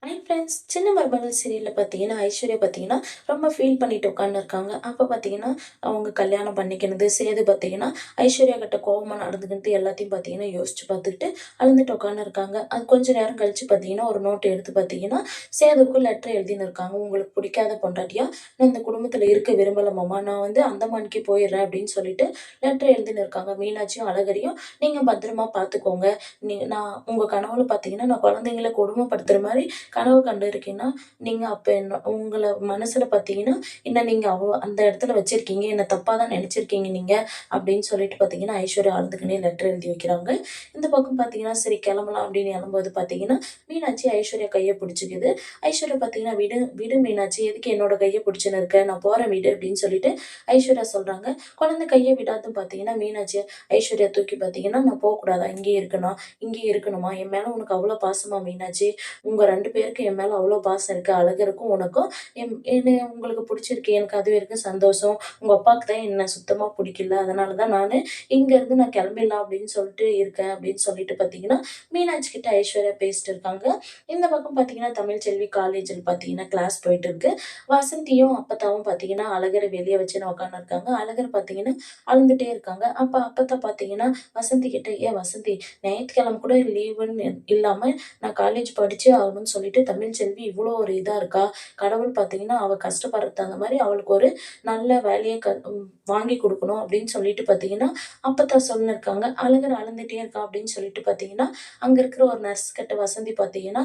Hi friends. சின்ன மருமகள் சீரியல்ல பார்த்தீங்கன்னா, ஐஸ்வர்யா பார்த்தீங்கன்னா, ரொம்ப ஃபீல் பண்ணிட்டு உட்காந்துருக்காங்க. அப்ப பார்த்தீங்கன்னா, அவங்க கல்யாணம் பண்ணிக்கினது, சேது பார்த்தீங்கன்னா, ஐஸ்வர்யா கிட்ட கோவமா நடந்துக்கிட்டு எல்லாத்தையும் பார்த்தீங்கன்னா, யோசிச்சு பார்த்துக்கிட்டு அழுந்துட்டு உட்காந்துருக்காங்க. அது கொஞ்ச நேரம் கழிச்சு பார்த்தீங்கன்னா, ஒரு நோட் எடுத்து பார்த்தீங்கன்னா, சேதுவுக்கு லெட்டர் எழுதின்னு இருக்காங்க. "உங்களுக்கு பிடிக்காத பொண்டாட்டியா நான் இந்த குடும்பத்தில இருக்க விரும்பல மாமா. நான் வந்து அந்தமானுக்கே போயிடுறேன்" அப்படின்னு சொல்லிட்டு லெட்டர் எழுதின்னு இருக்காங்க. மீனாட்சியும், அழகரியும் "நீங்க பத்திரமா பார்த்துக்கோங்க. நான் உங்க கனவுல பார்த்தீங்கன்னா, நான் குழந்தைங்கள கொடுமைப்படுத்துற மாரி கனவு கண்டிருக்கீங்கன்னா, நீங்க அப்ப என்ன உங்கள மனசுல பார்த்தீங்கன்னா, என்ன நீங்க அந்த இடத்துல வச்சிருக்கீங்க. என்ன தப்பா தான் நெனச்சிருக்கீங்க நீங்க. அப்படின்னு சொல்லிட்டு பார்த்தீங்கன்னா, ஐஸ்வர்யா அழுதுக்குன்னே லெட்டர் எழுதி வைக்கிறாங்க. இந்த பக்கம் பார்த்தீங்கன்னா, சரி கிளம்பலாம் அப்படின்னு எழும்போது பார்த்தீங்கன்னா, மீனாட்சி ஐஸ்வர்யா கைய பிடிச்சுக்குது. ஐஸ்வர்யா பார்த்தீங்கன்னா, "விடு விடு மீனாட்சி, எதுக்கு என்னோட கைய பிடிச்சுன்னு இருக்க? நான் போறேன் விடு" அப்படின்னு சொல்லிட்டு ஐஸ்வர்யா சொல்றாங்க. குழந்தை கைய விடாதும் பார்த்தீங்கன்னா, மீனாட்சி ஐஸ்வர்யா தூக்கி பார்த்தீங்கன்னா, "நான் போக்கூடாதா? இங்கேயே இருக்கணும். இங்கேயே இருக்கணுமா? என் மேல உனக்கு அவ்வளோ பாசமா மீனாட்சி? உங்க 2 பேருக்கு என் மேல அவ்ளோ பாசம் இருக்கு. அழகருக்கும் உனக்கும். என்னைய உங்களுக்கு புடிச்சிருக்கு. எனக்கு அது வரைக்கும் சந்தோஷம். உங்க அப்பாவுக்கு தான் என்ன சுத்தமா புடிக்கல. அதனால தான் இங்கருந்து நான் கிளம்பிடலாம் அப்படின்னு சொல்லிட்டு இருக்கேன் அப்படின்னு சொல்லிட்டு பார்த்தீங்கன்னா, மீனாட்சி கிட்ட ஐஸ்வர்யா பேசிட்டு இருக்காங்க. இந்த பக்கம் பார்த்தீங்கன்னா, தமிழ்ச்செல்வி காலேஜில பார்த்தீங்கன்னா, கிளாஸ் போயிட்டு இருக்கு. வசந்தியும், அப்பத்தாவும் பார்த்தீங்கன்னா, அழகர வெளிய வச்சுன்னு உட்காந்துருக்காங்க. அழகர் பார்த்தீங்கன்னா, அழுந்துட்டே இருக்காங்க. அப்ப அப்பத்தா பார்த்தீங்கன்னா, வசந்தி கிட்ட, "ஏன் வசந்தி, ஞாயித்துக்கிழமை கூட லீவுன்னு இல்லாம நான் காலேஜ் படிச்சே ஆகணும்னு சொல்லிட்டு தமிழ்ச்செல்வி இவ்ளோ ஒரு இதா இருக்கா. கடவுள் பார்த்தீங்கன்னா, அவ கஷ்டப்படுறதுக்கு தகுந்த மாரி அவளுக்கு ஒரு நல்ல வேலைய வாங்கி குடுக்கணும் அப்படின்னு சொல்லிட்டு பார்த்தீங்கன்னா, அப்பத்தான் சொல்லிருக்காங்க. அழுகுற அழுந்துட்டே இருக்கா அப்படின்னு சொல்லிட்டு பார்த்தீங்கன்னா, அங்க இருக்கிற ஒரு நர்ஸ் கிட்ட வசந்தி பார்த்தீங்கன்னா,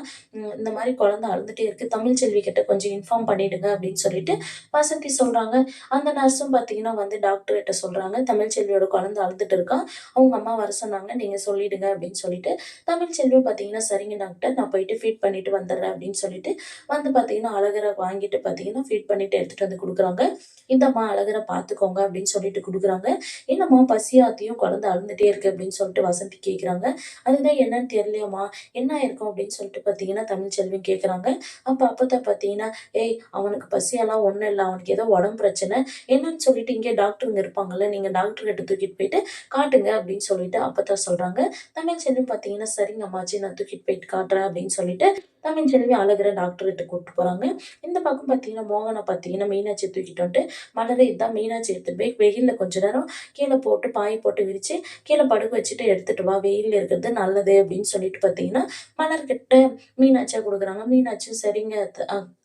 இந்த மாரி குழந்தை அழுந்துட்டே இருக்கு. தமிழ்ச்செல்வி கிட்ட கொஞ்சம் இன்ஃபார்ம் பண்ணிடுங்க அப்படின்னு சொல்லிட்டு வசந்தி சொல்றாங்க. அந்த நர்ஸும் பார்த்தீங்கன்னா வந்து டாக்டர் கிட்ட சொல்றாங்க. தமிழ்ச்செல்வியோட குழந்தை அழுதுட்டு இருக்கா. அவங்க அம்மா வர சொன்னாங்க. நீங்க சொல்லிடுங்க அப்படின்னு சொல்லிட்டு தமிழ்ச்செல்வியும் பார்த்தீங்கன்னா, "சரிங்க டாக்டர், நான் போயிட்டு ஃபீட் பண்ணிட்டு வந்துடுறேன்" அப்படின்னு சொல்லிட்டு வந்து பார்த்தீங்கன்னா, அழகர வாங்கிட்டு பார்த்தீங்கன்னா, ஃபீட் பண்ணிட்டு எடுத்துட்டு வந்து குடுக்குறாங்க. "இந்தாம்மா அழகர பார்த்துக்கோங்க" அப்படின்னு சொல்லிட்டு குடுக்குறாங்க. "என்னம்மா பசியாத்தியும் குழந்தை அழுந்துட்டே இருக்கு" அப்படின்னு சொல்லிட்டு வசந்தி கேட்குறாங்க. "அதுதான் என்னன்னு தெரியலையேம்மா, என்ன ஆயிருக்கும்?" அப்படின்னு சொல்லிட்டு பார்த்தீங்கன்னா, தமிழ்ச்செல்வி கேட்குறாங்க. அப்ப அப்பத்தா பார்த்தீங்கன்னா, "ஏய் அவனுக்கு பசியெல்லாம் ஒண்ணும் இல்ல. அவனுக்கு ஏதோ உடம்பு பிரச்சனை. என்னன்னு சொல்லிட்டு இங்கே டாக்டருங்க இருப்பாங்கல்ல, நீங்க டாக்டர் கிட்ட தூக்கிட்டு போயிட்டு காட்டுங்க" அப்படின்னு சொல்லிட்டு அப்பத்தா சொல்றாங்க. தமிழ்ச்செல்வி பார்த்தீங்கன்னா, "சரிங்க அம்மாச்சி, நான் தூக்கிட்டு போயிட்டு காட்டுறேன்" அப்படின்னு சொல்லிட்டு தமிழ்ச்செல்வி அழகுற டாக்டர்கிட்ட கூட்டிட்டு போறாங்க. இந்த பக்கம் பார்த்தீங்கன்னா, மோகன பார்த்தீங்கன்னா, மீனாட்சிய தூக்கிட்டு வந்துட்டு, "மலரு இதான் மீனாட்சி எடுத்துட்டு போய் வெயில்ல கொஞ்ச நேரம் கீழ போட்டு பாய் போட்டு விரிச்சு, கீழ படுக்க வச்சுட்டு எடுத்துட்டு வா. வெயில்ல இருக்கிறது நல்லது" அப்படின்னு சொல்லிட்டு பார்த்தீங்கன்னா, மலர்கிட்ட மீனாட்சியா குடுக்குறாங்க. மீனாட்சியும், "சரிங்க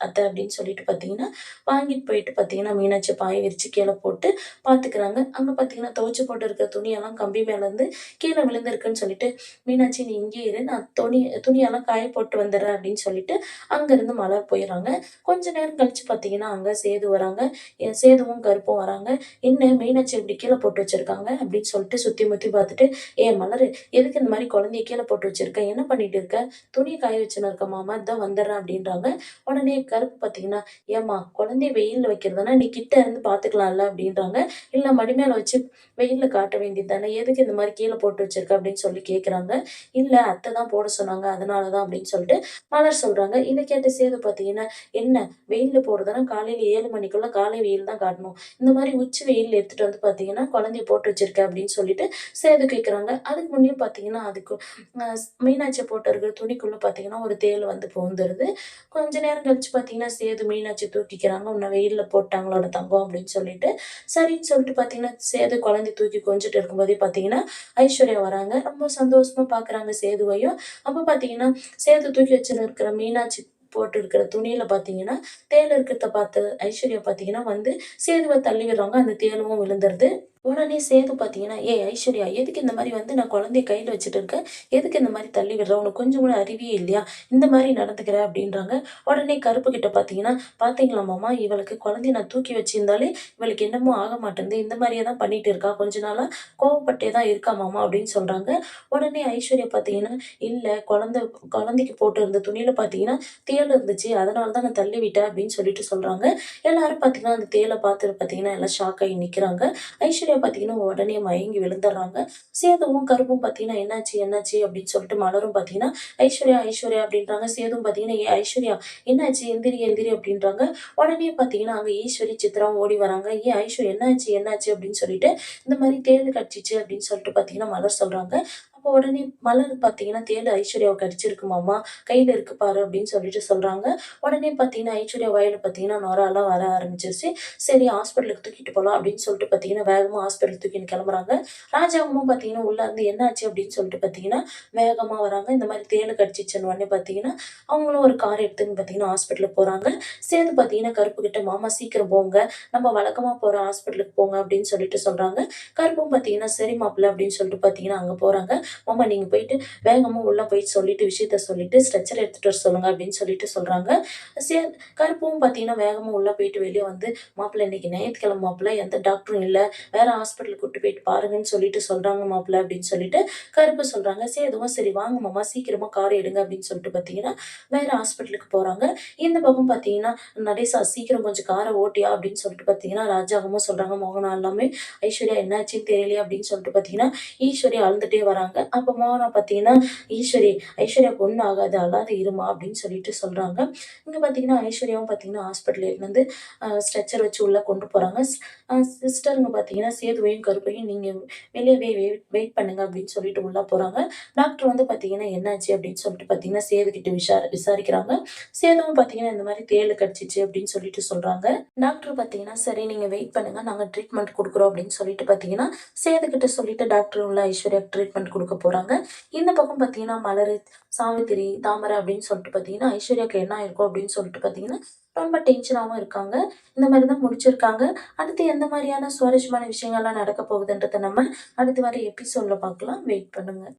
அத்தை" அப்படின்னு சொல்லிட்டு பார்த்தீங்கன்னா, வாங்கிட்டு போயிட்டு பார்த்தீங்கன்னா, மீனாட்சி பாய் விரிச்சு கீழ போட்டு பார்த்துக்கிறாங்க. அங்க பார்த்தீங்கன்னா, துவைச்சு போட்டு இருக்க துணியெல்லாம் கம்பி மேலருந்து கீழ விழுந்திருக்குன்னு சொல்லிட்டு, "மீனாட்சி நீ இங்கேயே இரு. நான் துணியெல்லாம் காய போட்டு வந்துடுறேன்" அப்படின்னு சொல்லிட்டு அங்கருந்து மலர் போயிர்றாங்க. கொஞ்ச நேரம் கழிச்சு பார்த்தீங்கன்னா, அங்க சேது வராங்க. சேதுவும் கருப்பும் வராங்க. "என்ன மீனாட்சி இப்படி கீழ போட்டு வச்சிருக்காங்க?" அப்படின்னு சொல்லிட்டு சுத்தி முத்தி பார்த்துட்டு, மலரு, எதுக்கு இந்த மாரி குழந்தைய கீழ போட்டு வச்சிருக்க? என்ன பண்ணிட்டு இருக்க?" "துணி காய வச்சுன்னு இருக்கேன் மாமா. இதோ வந்துடுறேன்" அப்படின்றாங்க. உடனே கருப்பு பார்த்தீங்கன்னா, "ஏம்மா குழந்தைய வெயில்ல வைக்கிறதுனா நீ கிட்ட இருந்து பார்த்துக்கலாம்ல" அப்படின்றாங்க. "இல்ல மடி மேல வச்சு வெயில்ல காட்ட வேண்டியது தானே. எதுக்கு இந்த மாரி கீழ போட்டு வச்சிருக்க?" அப்படின்னு சொல்லி கேட்குறாங்க. "இல்ல அத்தை தான் போட சொன்னாங்க. அதனால தான்" அப்படின்னு சொல்லிட்டு மலர் சொல்றாங்க. இத கேட்டு சேது பார்த்தீங்கன்னா, "என்ன வெயில்ல போடுறதுன்னா காலையில 7 மணிக்குள்ள காலை வெயில் தான் காட்டணும். இந்த மாரி உச்சி வெயில்ல எடுத்துட்டு வந்து பார்த்தீங்கன்னா, குழந்தைய போட்டு வச்சிருக்க" அப்படின்னு சொல்லிட்டு சேது கேட்குறாங்க. அதுக்கு முன்னே பார்த்தீங்கன்னா, அதுக்கு அ மீனாட்சி போட்டிருக்கிற துணிக்குள்ள பார்த்தீங்கன்னா, ஒரு தேள் வந்து புகுந்துருது. கொஞ்ச நேரம் கழிச்சு பார்த்தீங்கன்னா, சேது மீனாட்சிய தூக்கிக்கிறாங்க. "உன்ன வெயில்ல போட்டாங்களோட தங்கம்" அப்படின்னு சொல்லிட்டு. சரின்னு சொல்லிட்டு பார்த்தீங்கன்னா, சேது குழந்தைய தூக்கி கொஞ்சிட்டு இருக்கும்போதே பார்த்தீங்கன்னா, ஐஸ்வர்யா வராங்க. ரொம்ப சந்தோஷமா பார்க்குறாங்க சேதுவையும். அப்ப பார்த்தீங்கன்னா, சேது தூக்கி வச்சுன்னு இருக்கிற மீனாட்சி போட்டிருக்கிற துணியில பார்த்தீங்கன்னா, தேள் இருக்கிறத பார்த்த ஐஸ்வர்யா பார்த்தீங்கன்னா வந்து, சேதுவ தள்ளி விடுறாங்க. அந்த தேளும் விழுந்துருது. உடனே சேது பார்த்தீங்கன்னா, ஐஸ்வர்யா, எதுக்கு இந்த மாரி வந்து நான் குழந்தைய கையில வச்சுட்டு இருக்கேன். எதுக்கு இந்த மாரி தள்ளி விடுற? உனக்கு கொஞ்சம் கூட அறிவே இல்லையா? இந்த மாரி நடந்துக்கிற" அப்படின்றாங்க. உடனே கருப்பு கிட்ட பார்த்தீங்கன்னா, "பார்த்தீங்களா மாமா, இவளுக்கு குழந்தைய நான் தூக்கி வச்சிருந்தாலே இவளுக்கு என்னமோ ஆக மாட்டேன்து. இந்த மாரியே தான் பண்ணிட்டு இருக்கா. கொஞ்ச நாளா கோவப்பட்டே தான் இருக்கா மாமா" அப்படின்னு சொல்றாங்க. உடனே ஐஸ்வர்யா பார்த்தீங்கன்னா, "இல்ல குழந்தைக்கு போட்டிருந்த துணியில பார்த்தீங்கன்னா, தேள் இருந்துச்சு. அதனால தான் நான் தள்ளி விட்டேன்" அப்படின்னு சொல்லிட்டு சொல்றாங்க. எல்லாரும் பார்த்தீங்கன்னா, அந்த தேள பார்த்து பார்த்தீங்கன்னா, எல்லாம் ஷாக் ஆகி நிக்கிறாங்க. ஐஸ்வர்யா பார்த்தீங்கன்னா, உடனே மயங்கி விழுந்துர்றாங்க. சேதுவும், கருப்பும் பார்த்தீங்கன்னா, "என்னாச்சு? என்னாச்சு?" அப்படின்னு சொல்லிட்டு மலரும் பார்த்தீங்கன்னா, "ஐஸ்வர்யா, ஐஸ்வர்யா" அப்படின்றாங்க. சேதுவும் பார்த்தீங்கன்னா, ஐஸ்வர்யா, என்னாச்சு? எந்திரி, எந்திரி" அப்படின்றாங்க. உடனே பார்த்தீங்கன்னா, அங்க ஈஸ்வரி, சித்ராவும் ஓடி வராங்க. ஐஸ்வர்யா, என்னாச்சு? என்னாச்சு?" அப்படின்னு சொல்லிட்டு, "இந்த மாரி தேள் கடிச்சிச்சு" அப்படின்னு சொல்லிட்டு பார்த்தீங்கன்னா, மலர் சொல்றாங்க. அப்போ உடனே மலர் பார்த்தீங்கன்னா, "தேளு ஐஸ்வர்யாவ கடிச்சிருக்குமாமா, கையில இருக்கு பாரு" அப்படின்னு சொல்லிட்டு சொல்றாங்க. உடனே பார்த்தீங்கன்னா, ஐஸ்வர்யா வாயில பார்த்தீங்கன்னா, நொரலாம் வர ஆரம்பிச்சுருச்சு. சரி ஹாஸ்பிட்டலுக்கு தூக்கிட்டு போலாம் அப்படின்னு சொல்லிட்டு பார்த்தீங்கன்னா, வேகமா ஹாஸ்பிட்டலுக்கு தூக்கின்னு கிளம்புறாங்க. ராஜாவும் பார்த்தீங்கன்னா, உள்ள இருந்து என்னாச்சு அப்படின்னு சொல்லிட்டு பார்த்தீங்கன்னா, வேகமா வராங்க. இந்த மாரி தேளு கடிச்சிச்சுன்ன உடனே பார்த்தீங்கன்னா, அவங்களும் ஒரு கார் எடுத்துன்னு பார்த்தீங்கன்னா, ஹாஸ்பிட்டலுக்கு போறாங்க. சேது பார்த்தீங்கன்னா, கருப்பு கிட்ட, "மாமா சீக்கிரம் போங்க. நம்ம வழக்கமா போற ஹாஸ்பிட்டலுக்கு போங்க" அப்படின்னு சொல்லிட்டு சொல்றாங்க. கருப்பும் பார்த்தீங்கன்னா, "சரி மாப்பிள" அப்படின்னு சொல்லிட்டு பார்த்தீங்கன்னா, அங்க போறாங்க. "மாமா நீங்க போயிட்டு வேகமா உள்ள போயிட்டு சொல்லிட்டு விஷயத்த சொல்லிட்டு ஸ்ட்ரெச்சர் எடுத்துட்டு வர சொல்லுங்க" அப்படின்னு சொல்லிட்டு சொல்றாங்க. சே கருப்பும் பார்த்தீங்கன்னா, வேகமா உள்ள போயிட்டு வெளிய வந்து, "மாப்பிள இன்னைக்கு ஞாயித்துக்கிழம மாப்பிள, எந்த டாக்டரும் இல்ல. வேற ஹாஸ்பிட்டலுக்கு கூட்டிட்டு போயிட்டு பாருங்கன்னு சொல்லிட்டு சொல்றாங்க மாப்பிள" அப்படின்னு சொல்லிட்டு கருப்பு சொல்றாங்க. சேதுவும், "சரி வாங்க மாமா சீக்கிரமா கார் எடுங்க" அப்படின்னு சொல்லிட்டு பார்த்தீங்கன்னா, வேற ஹாஸ்பிட்டலுக்கு போறாங்க. இந்த பக்கம் பார்த்தீங்கன்னா, "நடேசா சீக்கிரம் கொஞ்சம் கார ஓட்டியா" அப்படின்னு சொல்லிட்டு பார்த்தீங்கன்னா, ராஜாங்கமும் சொல்றாங்க. மோகனா எல்லாமே, "ஐஸ்வர்யா என்னாச்சுன்னு தெரியலையே" அப்படின்னு சொல்லிட்டு பார்த்தீங்கன்னா, ஈஸ்வரி அழுந்துட்டே வராங்க. அப்ப மோகனா பார்த்தீங்கன்னா, "ஈஸ்வரி, ஐஸ்வர்யாவுக்கு ஒண்ணும் ஆகாது. அழாத இரும்மா" அப்படின்னு சொல்லிட்டு சொல்றாங்க. இங்க பார்த்தீங்கன்னா, ஐஸ்வர்யாவும் பார்த்தீங்கன்னா, ஹாஸ்பிட்டல்ல இருந்து ஸ்ட்ரெச்சர் வச்சு உள்ள கொண்டு போறாங்க. ஸ் அ சிஸ்டருங்க பார்த்தீங்கன்னா, சேதுவையும், கருப்பையும் "நீங்க வெளியவே வெயிட் பண்ணுங்க" அப்படின்னு சொல்லிட்டு உள்ள போறாங்க. டாக்டர் வந்து பார்த்தீங்கன்னா, "என்னாச்சு?" அப்படின்னு சொல்லிட்டு பார்த்தீங்கன்னா, சேது கிட்ட விசாரிக்கிறாங்க. சேதுவும் பார்த்தீங்கன்னா, "இந்த மாரி தேளு கடிச்சிச்சு" அப்படின்னு சொல்லிட்டு சொல்றாங்க. டாக்டர் பார்த்தீங்கன்னா, "சரி நீங்க வெயிட் பண்ணுங்க. நாங்க ட்ரீட்மெண்ட் குடுக்குறோம்" அப்படின்னு சொல்லிட்டு பார்த்தீங்கன்னா, சேது கிட்ட சொல்லிட்டு டாக்டர் உள்ள ஐஸ்வர்யாக்கு ட்ரீட்மெண்ட் குடுக்க போறாங்க. இந்த பக்கம் பார்த்தீங்கன்னா, மலரு, சாவித்திரி, தாமரை அப்படின்னு சொல்லிட்டு பார்த்தீங்கன்னா, ஐஸ்வர்யாக்கு என்ன ஆயிருக்கும் அப்படின்னு சொல்லிட்டு பார்த்தீங்கன்னா, ரொம்ப டென்ஷனாவும் இருக்காங்க. இந்த மாரி தான் முடிச்சிருக்காங்க. அடுத்து எந்த மாரியான சுவாரஸ்யமான விஷயங்கள்லாம் நடக்க போகுதுன்றத நம்ம அடுத்து வர எபிசோட்ல பார்க்கலாம். வெயிட் பண்ணுங்க.